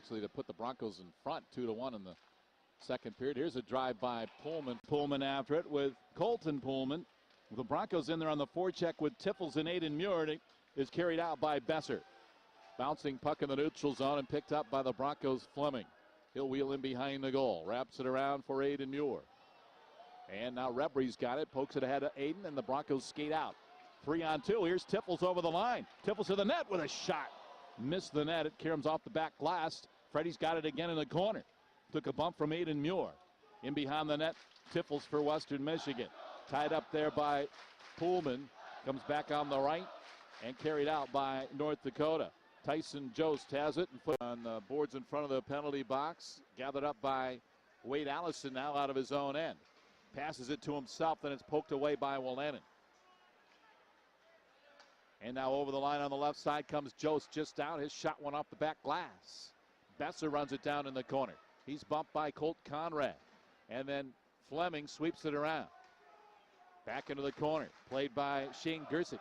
actually to put the Broncos in front 2-1 in the second period. Here's a drive by Pullman. Pullman after it with Colton Pullman. The Broncos in there on the forecheck with Tiffles and Aiden Muir. And it is carried out by Boeser. Bouncing puck in the neutral zone and picked up by the Broncos' Fleming. He'll wheel in behind the goal. Wraps it around for Aiden Muir. And now Rebry's got it. Pokes it ahead of Aiden, and the Broncos skate out. 3-on-2. Here's Tiffles over the line. Tiffles to the net with a shot. Missed the net. It caroms off the back glass. Freddie's got it again in the corner. Took a bump from Aiden Muir. In behind the net, Tiffles for Western Michigan. Tied up there by Pullman. Comes back on the right and carried out by North Dakota. Tyson Jost has it and put on the boards in front of the penalty box. Gathered up by Wade Allison now out of his own end. Passes it to himself, then it's poked away by Wolanin. And now over the line on the left side comes Jost just down. His shot went off the back glass. Boeser runs it down in the corner. He's bumped by Colt Conrad. And then Fleming sweeps it around. Back into the corner. Played by Shane Gersich.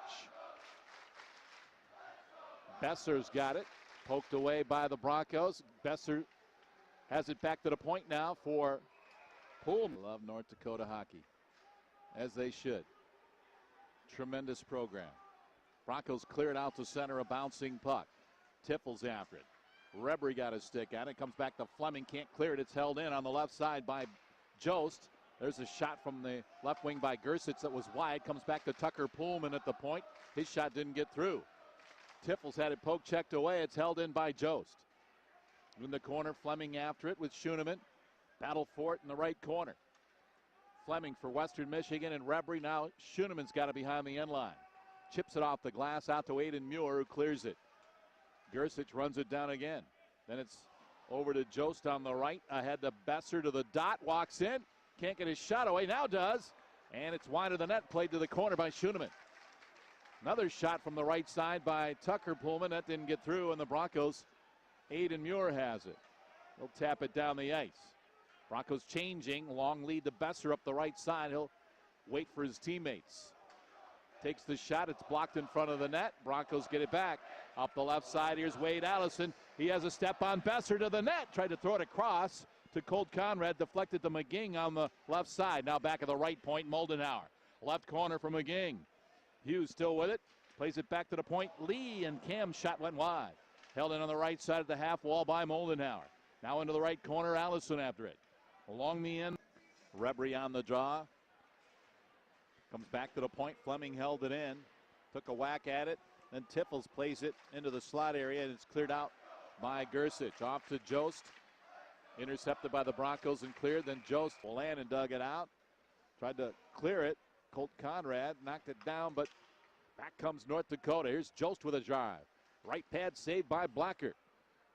Boeser's got it. Poked away by the Broncos. Boeser has it back to the point now for Pullman. Love North Dakota hockey. As they should. Tremendous program. Broncos clear it out to center, a bouncing puck. Tiffles after it. Rebry got a stick at it. Comes back to Fleming. Can't clear it. It's held in on the left side by Jost. There's a shot from the left wing by Gersich that was wide. Comes back to Tucker Pullman at the point. His shot didn't get through. Tiffles had it poke checked away. It's held in by Jost. In the corner, Fleming after it with Schoenemann. Battle for it in the right corner. Fleming for Western Michigan and Rebry. Now Schoenemann's got it behind the end line. Chips it off the glass out to Aiden Muir, who clears it. Gersich runs it down again. Then it's over to Jost on the right. Ahead to Boeser to the dot. Walks in. Can't get his shot away. Now does. And it's wide of the net. Played to the corner by Schoenemann. Another shot from the right side by Tucker Pullman. That didn't get through, and the Broncos, Aiden Muir has it. He'll tap it down the ice. Broncos changing. Long lead to Boeser up the right side. He'll wait for his teammates. Takes the shot. It's blocked in front of the net. Broncos get it back. Up the left side, here's Wade Allison. He has a step on Boeser to the net. Tried to throw it across to Colt Conrad. Deflected to McGing on the left side. Now back at the right point, Moldenhauer. Left corner for McGing. Hughes still with it. Plays it back to the point. Lee and Cam's shot went wide. Held in on the right side of the half wall by Moldenhauer. Now into the right corner, Allison after it. Along the end, Rebry on the draw. Comes back to the point. Fleming held it in. Took a whack at it. Then Tiffles plays it into the slot area, and it's cleared out by Gersich. Off to Jost. Intercepted by the Broncos and cleared. Then Jost, Wolanin dug it out. Tried to clear it. Colt Conrad knocked it down, but back comes North Dakota. Here's Jost with a drive. Right pad saved by Blacker.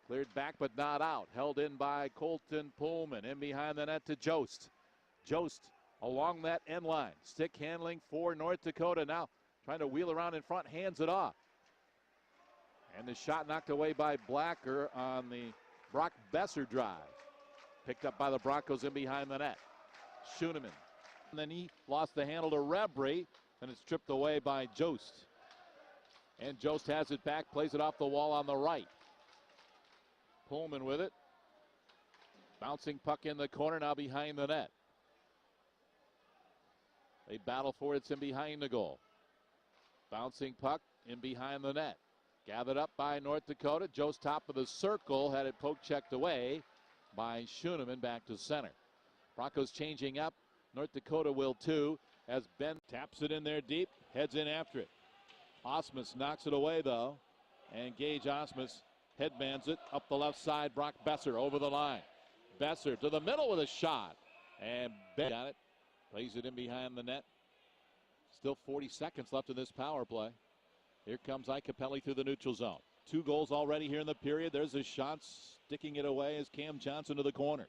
Cleared back but not out. Held in by Colton Pullman. In behind the net to Jost. Jost along that end line. Stick handling for North Dakota. Now trying to wheel around in front. Hands it off. And the shot knocked away by Blacker on the Brock Boeser drive. Picked up by the Broncos in behind the net. Schoenemann. And then he lost the handle to Rebry. And it's stripped away by Jost. And Jost has it back. Plays it off the wall on the right. Pullman with it. Bouncing puck in the corner, now behind the net. They battle for it. It's in behind the goal. Bouncing puck in behind the net. Gathered up by North Dakota. Jost top of the circle. Had it poke checked away by Schoenemann back to center. Broncos changing up. North Dakota will too as Ben taps it in there deep. Heads in after it. Osmus knocks it away though. And Gage Osmus headbands it up the left side. Brock Boeser over the line. Boeser to the middle with a shot. And Ben got it. Plays it in behind the net. Still 40 seconds left in this power play. Here comes Icapelli through the neutral zone. 2 goals already here in the period. There's a shot sticking it away as Cam Johnson to the corner.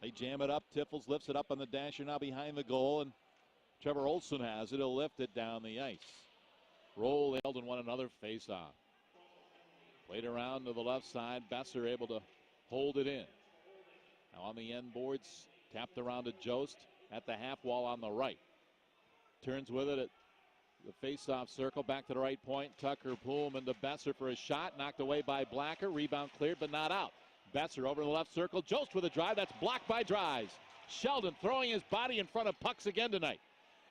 They jam it up. Tiffles lifts it up on the dasher now behind the goal. And Trevor Olson has it. He'll lift it down the ice. Roll held and won another face-off. Played around to the left side. Boeser able to hold it in. Now on the end boards. Tapped around to Jost at the half wall on the right. Turns with it at the face-off circle. Back to the right point. Tucker Pullman to Boeser for a shot. Knocked away by Blacker. Rebound cleared but not out. Boeser over the left circle. Jost with a drive. That's blocked by Dries. Sheldon throwing his body in front of pucks again tonight.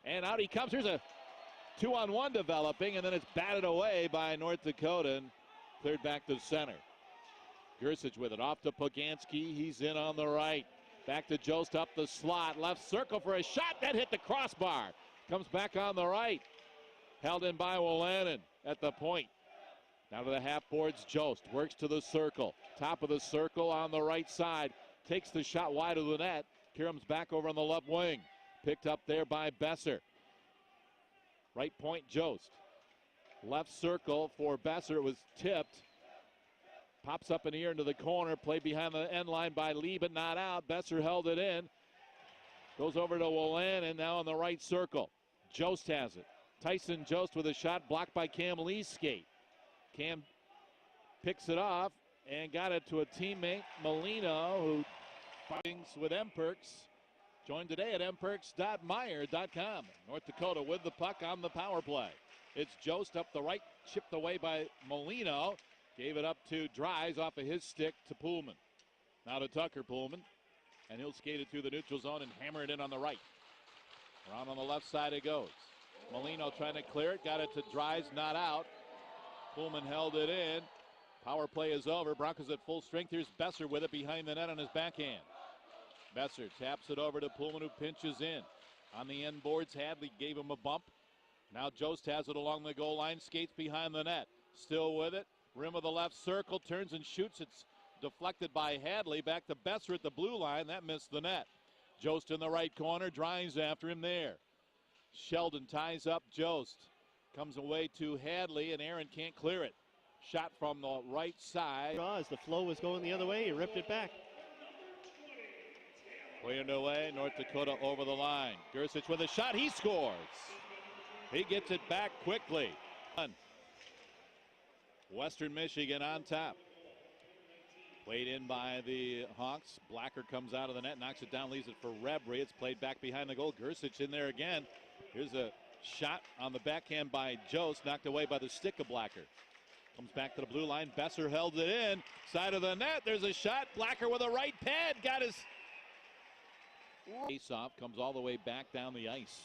And out he comes. Here's a 2-on-1 developing, and then it's batted away by North Dakota and cleared back to center. Gersich with it off to Poganski. He's in on the right. Back to Jost up the slot. Left circle for a shot. That hit the crossbar. Comes back on the right. Held in by Wolanin at the point. Down to the half boards. Jost works to the circle. Top of the circle on the right side. Takes the shot wide of the net. Kiram's back over on the left wing. Picked up there by Boeser. Right point, Jost. Left circle for Boeser. It was tipped. Pops up in the air into the corner. Played behind the end line by Lee, but not out. Boeser held it in. Goes over to Wolanin now on the right circle. Jost has it. Tyson Jost with a shot blocked by Cam Lee's skate. Cam picks it off and got it to a teammate, Molino, who fights with MPerks. Join today at mperks.meyer.com. North Dakota with the puck on the power play. It's Jost up the right, chipped away by Molino. Gave it up to Dries off of his stick to Pullman. Now to Tucker Pullman. And he'll skate it through the neutral zone and hammer it in on the right. Around on the left side it goes. Molino trying to clear it. Got it to Dries, not out. Pullman held it in. Power play is over. Broncos at full strength. Here's Boeser with it behind the net on his backhand. Boeser taps it over to Pullman, who pinches in. On the end boards, Hadley gave him a bump. Now Jost has it along the goal line, skates behind the net. Still with it. Rim of the left circle, turns and shoots. It's deflected by Hadley. Back to Boeser at the blue line. That missed the net. Jost in the right corner, drives after him there. Sheldon ties up Jost. Comes away to Hadley, and Aaron can't clear it. Shot from the right side. As the flow was going the other way, he ripped it back. Way underway, North Dakota over the line. Gersich with a shot, he scores. He gets it back quickly. Western Michigan on top. Played in by the Hawks. Blacker comes out of the net, knocks it down, leaves it for Rebry. It's played back behind the goal. Gersich in there again. Here's a shot on the backhand by Jost, knocked away by the stick of Blacker. Comes back to the blue line. Boeser held it in. Side of the net. There's a shot. Blacker with a right pad. Got his face off. Comes all the way back down the ice.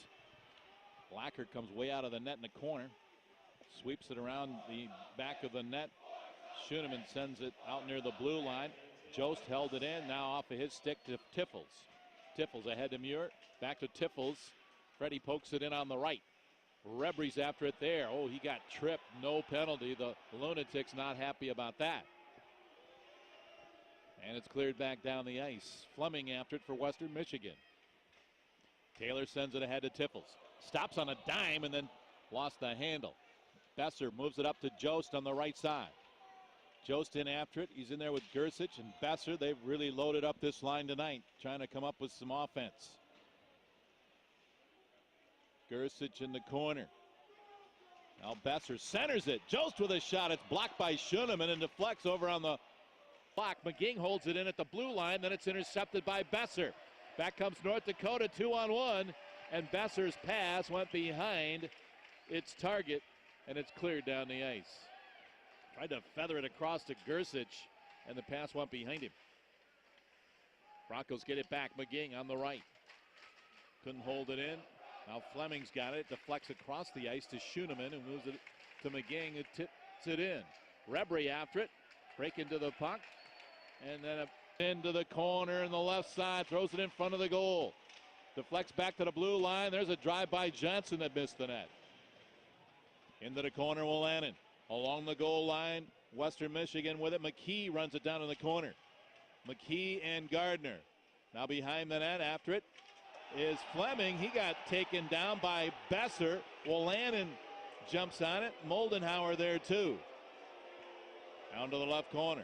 Blacker comes way out of the net in the corner. Sweeps it around the back of the net. Schoenemann sends it out near the blue line. Jost held it in. Now off of his stick to Tiffels. Tiffels ahead to Muir. Back to Tiffels. Freddie pokes it in on the right. Rebry's after it there. Oh, he got tripped. No penalty. The Lunatics not happy about that. And it's cleared back down the ice. Fleming after it for Western Michigan. Taylor sends it ahead to Tiffels. Stops on a dime and then lost the handle. Boeser moves it up to Jost on the right side. Jost in after it. He's in there with Gersich and Boeser. They've really loaded up this line tonight, trying to come up with some offense. Gersich in the corner. Now Boeser centers it. Jost with a shot. It's blocked by Schoenemann and deflects over on the block. McGing holds it in at the blue line. Then it's intercepted by Boeser. Back comes North Dakota 2-on-1. And Boeser's pass went behind its target. And it's cleared down the ice. Tried to feather it across to Gersich. And the pass went behind him. Broncos get it back. McGing on the right. Couldn't hold it in. Now Fleming's got it. Deflects across the ice to Schoenemann, who moves it to McGing, who tips it in. Rebry after it. Break into the puck. And then into the corner in the left side. Throws it in front of the goal. Deflects back to the blue line. There's a drive by Johnson that missed the net. Into the corner, Wolanin. Along the goal line, Western Michigan with it. McKee runs it down in the corner. McKee and Gardner. Now behind the net after it is Fleming. He got taken down by Boeser. Wolanin jumps on it. Moldenhauer there too. Down to the left corner.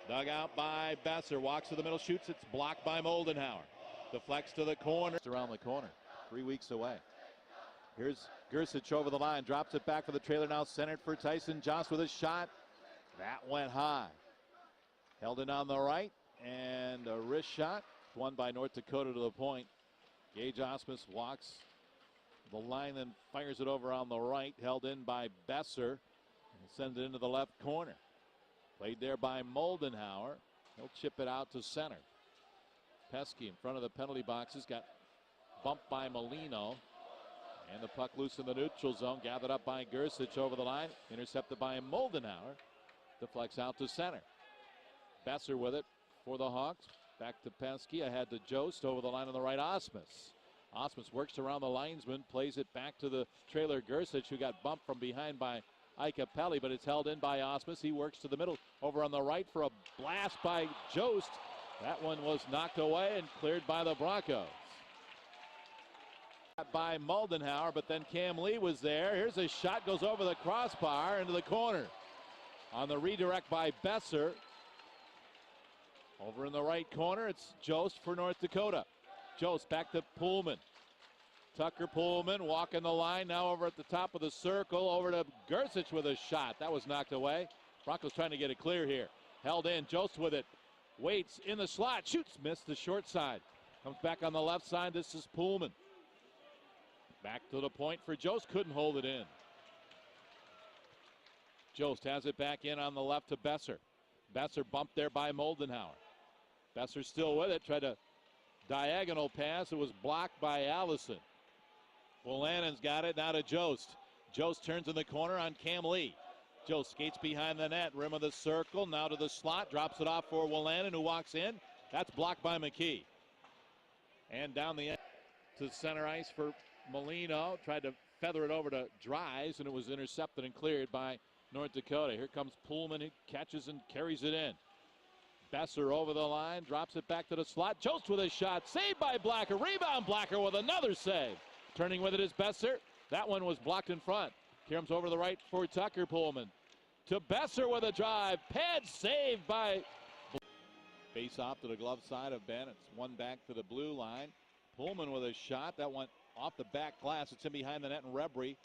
Dug out by Boeser. Walks to the middle, shoots. It's blocked by Moldenhauer. Deflects to the corner. Around the corner. 3 weeks away. Here's Gersich over the line. Drops it back for the trailer now. Centered for Tyson Jost with a shot. That went high. Held it on the right. And a wrist shot. Won by North Dakota to the point. Gage Osmus walks the line and fires it over on the right. Held in by Boeser. And sends it into the left corner. Played there by Moldenhauer. He'll chip it out to center. Pesky in front of the penalty boxes, got bumped by Molino. And the puck loose in the neutral zone, gathered up by Gersich over the line, intercepted by Moldenhauer. Deflects out to center. Boeser with it for the Hawks. Back to Pesky, ahead to Jost, over the line on the right, Osmus. Osmus works around the linesman, plays it back to the trailer Gersich, who got bumped from behind by Ikapelli, but it's held in by Osmus. He works to the middle, over on the right for a blast by Jost. That one was knocked away and cleared by the Broncos. By Moldenhauer, but then Cam Lee was there. Here's a shot, goes over the crossbar into the corner. On the redirect by Boeser. Over in the right corner, it's Jost for North Dakota. Jost back to Pullman. Tucker Pullman walking the line, now over at the top of the circle, over to Gersich with a shot. That was knocked away. Broncos trying to get it clear here. Held in, Jost with it. Waits in the slot, shoots, missed the short side. Comes back on the left side, this is Pullman. Back to the point for Jost, couldn't hold it in. Jost has it back in on the left to Boeser. Boeser bumped there by Moldenhauer. Boeser still with it, tried to diagonal pass. It was blocked by Allison. Bolanen's got it, now to Jost. Jost turns in the corner on Cam Lee. Jost skates behind the net, rim of the circle, now to the slot, drops it off for Wolanin, who walks in. That's blocked by McKee. And down the end to center ice for Molino. Tried to feather it over to Dries, and it was intercepted and cleared by North Dakota. Here comes Pullman, he catches and carries it in. Boeser over the line, drops it back to the slot. Jost with a shot, saved by Blacker. Rebound, Blacker with another save. Turning with it is Boeser. That one was blocked in front. Comes over the right for Tucker Pullman. To Boeser with a drive. Pad saved by. Face off to the glove side of Ben. It's one back to the blue line. Pullman with a shot. That went off the back glass. It's in behind the net, and Rebry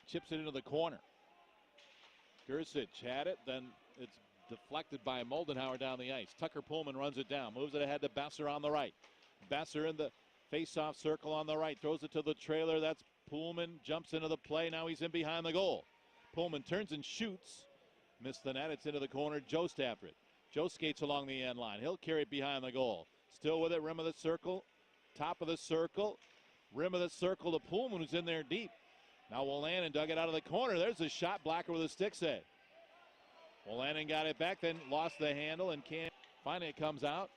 chips it into the corner. Gersich had it, then it's deflected by Moldenhauer down the ice. Tucker Pullman runs it down, moves it ahead to Boeser on the right. Boeser in the face-off circle on the right, throws it to the trailer. That's Pullman, jumps into the play. Now he's in behind the goal. Pullman turns and shoots. Missed the net. It's into the corner. Jost after it. Jost skates along the end line. He'll carry it behind the goal. Still with it, rim of the circle, top of the circle, rim of the circle to Pullman, who's in there deep. Now Wolanin dug it out of the corner. There's a shot. Blacker with a stick save. Wolanin got it back, then lost the handle, and can't. Finally it comes out.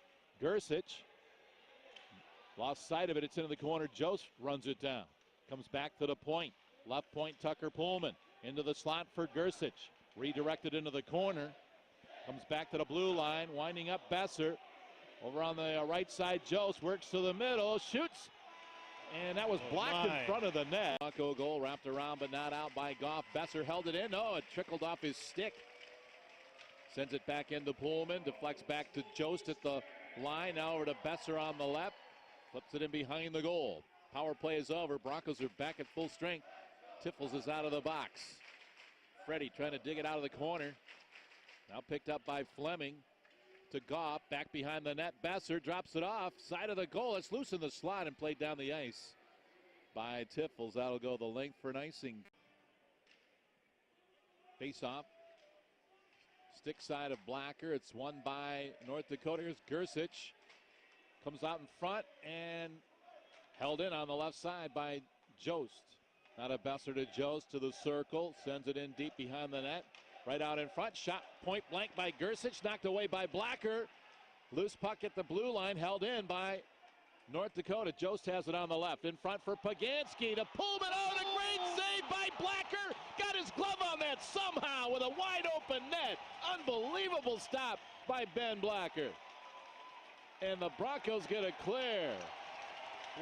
Gersich lost sight of it. It's into the corner. Jost runs it down. Comes back to the point. Left point, Tucker Pullman. Into the slot for Gersich. Redirected into the corner. Comes back to the blue line. Winding up Boeser. Over on the right side, Jost works to the middle. Shoots. And that was blocked in front of the net. Bronco goal wrapped around but not out by Goff. Boeser held it in. No, it trickled off his stick. Sends it back into Pullman. Deflects back to Jost at the line. Now over to Boeser on the left. Flips it in behind the goal. Power play is over. Broncos are back at full strength. Tiffles is out of the box. Freddie trying to dig it out of the corner. Now picked up by Fleming. To Goff, back behind the net. Boeser drops it off. Side of the goal. It's loose in the slot and played down the ice by Tiffles. That'll go the length for an icing. Face off. Stick side of Blacker. It's won by North Dakota. Here's Gersich. Comes out in front and held in on the left side by Jost. Now to Boeser to Jost to the circle. Sends it in deep behind the net. Right out in front. Shot point blank by Gersich. Knocked away by Blacker. Loose puck at the blue line. Held in by North Dakota. Jost has it on the left. In front for Pagansky to Pullman. Oh, and a great save by Blacker. Got his glove on that somehow with a wide open net. Unbelievable stop by Ben Blacker. And the Broncos get a clear.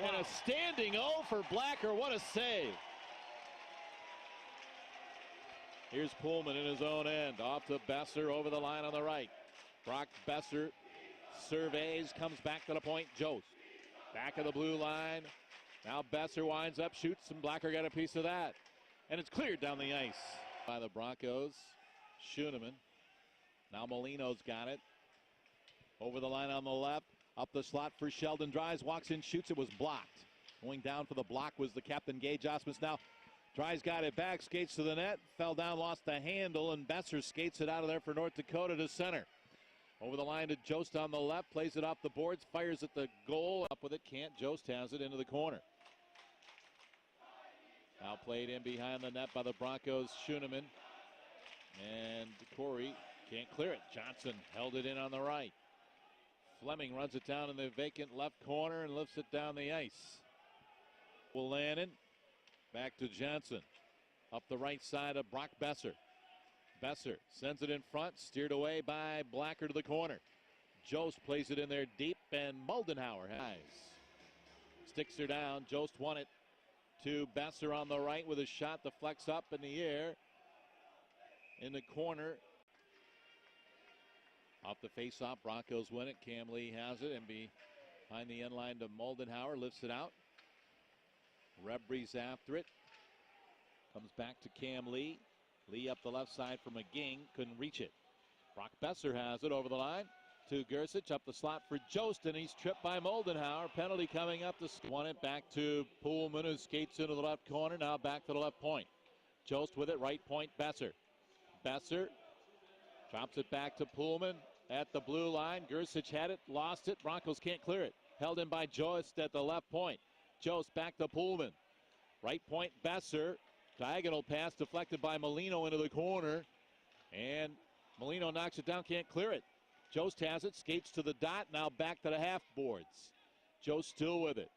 Wow. And a standing O for Blacker. What a save. Here's Pullman in his own end. Off to Boeser over the line on the right. Brock Boeser surveys, comes back to the point. Jost. Back of the blue line. Now Boeser winds up, shoots, and Blacker got a piece of that. And it's cleared down the ice by the Broncos. Schoeneman. Now Molino's got it. Over the line on the left. Up the slot for Sheldon Dries. Walks in, shoots. It was blocked. Going down for the block was the captain, Gage Osmus. Now Dries got it back, skates to the net, fell down, lost the handle, and Boeser skates it out of there for North Dakota to center. Over the line to Jost on the left, plays it off the boards, fires at the goal. Up with it, can't. Jost has it into the corner. Now played in behind the net by the Broncos, Schoenemann. And Corey can't clear it. Johnson held it in on the right. Fleming runs it down in the vacant left corner and lifts it down the ice. Wolanin back to Johnson. Up the right side of Brock Boeser. Boeser sends it in front, steered away by Blacker to the corner. Jost plays it in there deep, and Moldenhauer sticks her down. Jost won it to Boeser on the right with a shot that flex up in the air. In the corner. Off the face-off, Broncos win it. Cam Lee has it, and behind the end line to Moldenhauer, lifts it out. Rebry's after it. Comes back to Cam Lee. Lee up the left side for McGing, couldn't reach it. Brock Boeser has it over the line to Gersich, up the slot for Jost, and he's tripped by Moldenhauer. Penalty coming up. Won it back to Pullman, who skates into the left corner, now back to the left point. Jost with it, right point, Boeser. Boeser drops it back to Pullman at the blue line. Gersich had it, lost it. Broncos can't clear it. Held in by Jost at the left point. Jost back to Pullman. Right point, Boeser. Diagonal pass deflected by Molino into the corner. And Molino knocks it down, can't clear it. Jost has it, skates to the dot, now back to the half boards. Jost still with it.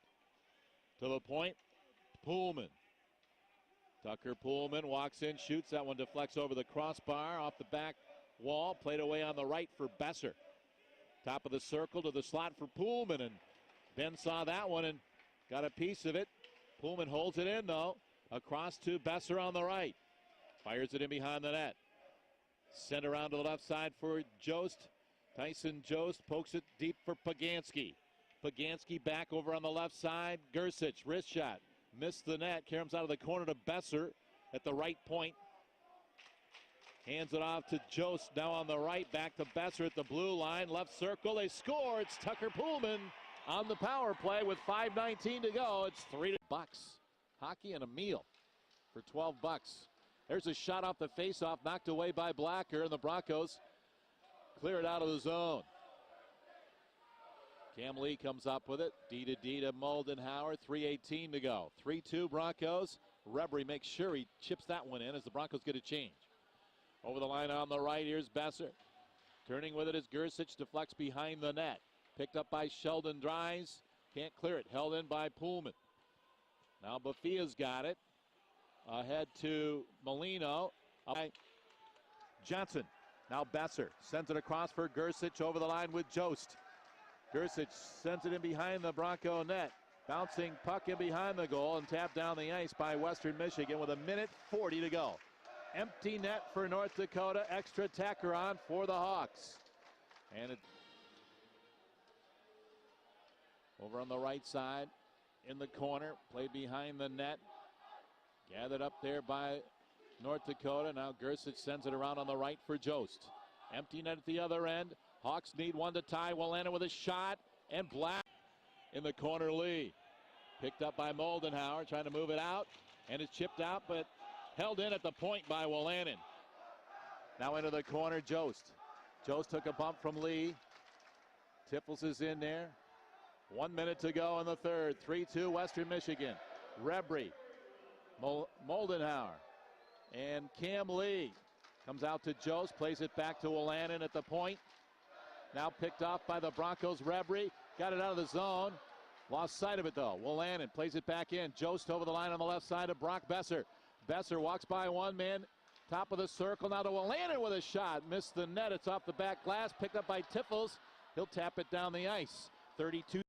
To the point, Pullman. Tucker Pullman walks in, shoots. That one deflects over the crossbar, off the back wall. Played away on the right for Boeser. Top of the circle to the slot for Pullman. And Ben saw that one and got a piece of it. Pullman holds it in, though. Across to Boeser on the right. Fires it in behind the net. Sent around to the left side for Jost. Tyson Jost pokes it deep for Poganski. Poganski back over on the left side. Gersich, wrist shot. Missed the net. Comes out of the corner to Boeser at the right point. Hands it off to Jost. Now on the right. Back to Boeser at the blue line. Left circle. They score. It's Tucker Pullman on the power play with 5:19 to go. It's $3 hockey and a meal for $12. There's a shot off the faceoff, knocked away by Blacker, and the Broncos clear it out of the zone. Cam Lee comes up with it. D to Moldenhauer. 3:18 to go. 3-2 Broncos. Rebry makes sure he chips that one in as the Broncos get a change. Over the line on the right, here's Boeser. Turning with it as Gersich deflects behind the net. Picked up by Sheldon Dries. Can't clear it. Held in by Pullman. Now Bafia's got it. Ahead to Molino. Johnson. Now Boeser sends it across for Gersich over the line with Jost. Gersich sends it in behind the Bronco net. Bouncing puck in behind the goal and tapped down the ice by Western Michigan with 1:40 to go. Empty net for North Dakota. Extra tacker on for the Hawks. And it over on the right side in the corner. Played behind the net. Gathered up there by North Dakota. Now Gersich sends it around on the right for Jost. Empty net at the other end. Hawks need one to tie. Wolanin with a shot. And Black in the corner lead. Picked up by Moldenhauer. Trying to move it out. And it's chipped out, but held in at the point by Wolanin. Now into the corner, Jost. Jost took a bump from Lee. Tiffles is in there. 1 minute to go in the third. 3-2 Western Michigan. Rebry. Moldenhauer. And Cam Lee comes out to Jost. Plays it back to Wolanin at the point. Now picked off by the Broncos. Rebry got it out of the zone. Lost sight of it, though. Wolanin plays it back in. Jost over the line on the left side of Brock Boeser. Boeser walks by one man. Top of the circle. Now to Wolanin with a shot. Missed the net. It's off the back glass. Picked up by Tiffles. He'll tap it down the ice. 32